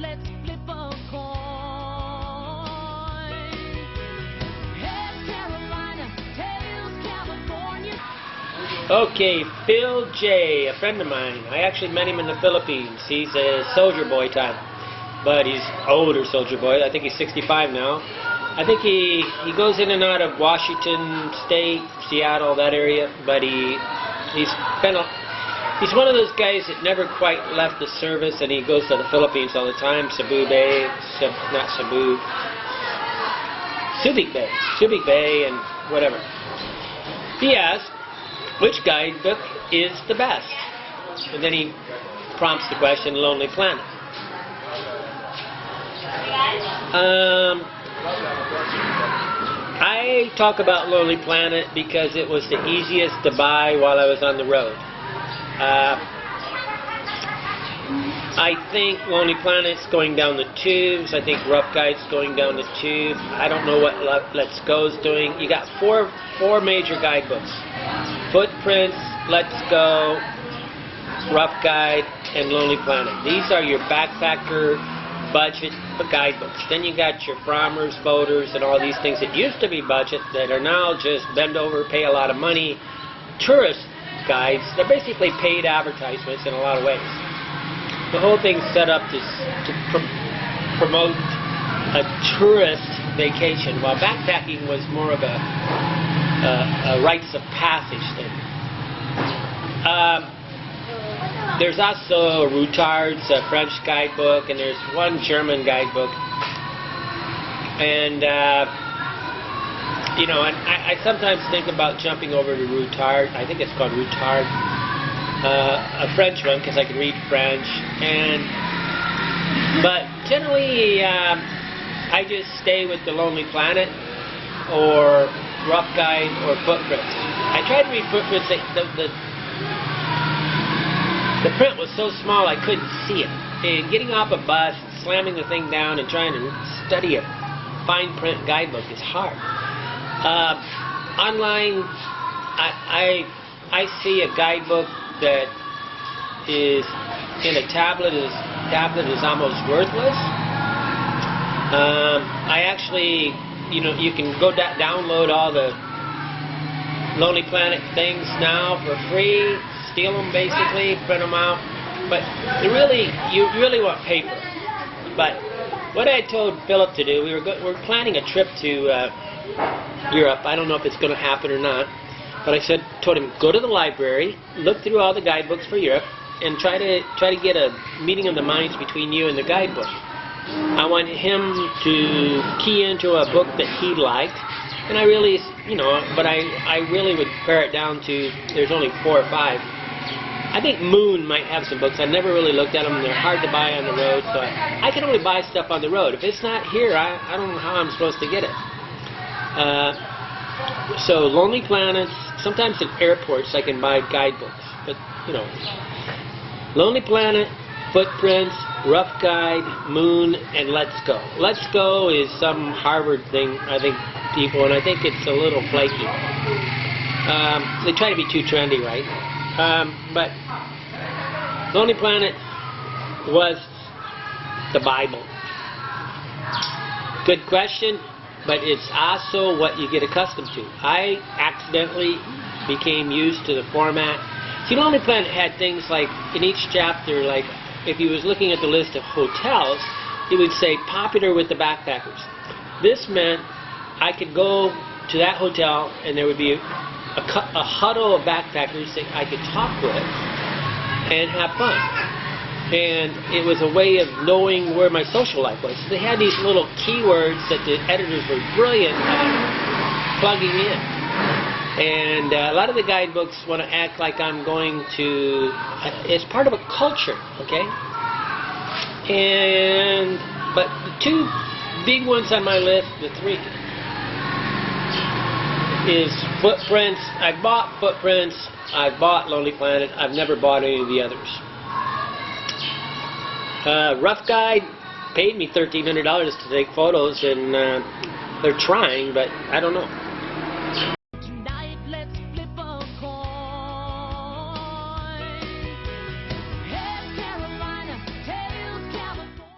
let's flip a coin. Heads Carolina, tails California. Okay, Phil J., a friend of mine. I actually met him in the Philippines. He's a soldier boy type, but he's older soldier boy. I think he's 65 now. I think he goes in and out of Washington State, Seattle, that area, but he's one of those guys that never quite left the service, and he goes to the Philippines all the time. Subic Bay, Subic Bay, and whatever. He asked, which guidebook is the best? And then he prompts the question, Lonely Planet. I talk about Lonely Planet because it was the easiest to buy while I was on the road. I think Lonely Planet's going down the tubes. I think Rough Guide's going down the tube. I don't know what Let's Go's doing. You got four major guidebooks: Footprints, Let's Go, Rough Guide, and Lonely Planet. These are your backpacker budget guidebooks. Then you got your Frommers, Boaters, and all these things that used to be budget that are now just bend over, pay a lot of money. Tourist guides, they're basically paid advertisements in a lot of ways. The whole thing's set up to promote a tourist vacation, while backpacking was more of a rites of passage thing. There's also Routard's French guidebook, and there's one German guidebook. And, you know, I sometimes think about jumping over to Routard. I think it's called Routard. A French one, because I can read French. But generally, I just stay with the Lonely Planet or Rough Guide or Footprints. I tried to read Footprints. The print was so small I couldn't see it. And getting off a bus, slamming the thing down, and trying to study a fine print guidebook is hard. Online, I see a guidebook that is in a tablet is almost worthless. I actually, you know, you can go download all the Lonely Planet things now for free. Steal them basically, print them out, but you really want paper. But what I told Philip to do, we're planning a trip to Europe. I don't know if it's going to happen or not, but I told him, go to the library, look through all the guidebooks for Europe, and try to get a meeting of the minds between you and the guidebook. I want him to key into a book that he liked, and I really, you know, but I really would pare it down to, there's only 4 or 5. I think Moon might have some books. I've never really looked at them. They're hard to buy on the road, so I can only buy stuff on the road. If it's not here, I don't know how I'm supposed to get it. So Lonely Planets, sometimes at airports I can buy guidebooks, but you know, Lonely Planet, Footprints, Rough Guide, Moon, and Let's Go. Let's Go is some Harvard thing, I think, people, and I think it's a little flaky. They try to be too trendy, right? But Lonely Planet was the Bible. Good question, but it's also what you get accustomed to. I accidentally became used to the format. See, Lonely Planet had things like, in each chapter, like, if you was looking at the list of hotels, it would say, popular with the backpackers. This meant I could go to that hotel, and there would be a huddle of backpackers that I could talk with and have fun. And it was a way of knowing where my social life was. They had these little keywords that the editors were brilliant at plugging in. And a lot of the guidebooks want to act like I'm going to, it's part of a culture, okay? But the 2 big ones on my list, the 3, is Footprints. I bought Footprints, I bought Lonely Planet, I've never bought any of the others. Rough Guide paid me $1,300 to take photos, and they're trying, but I don't know.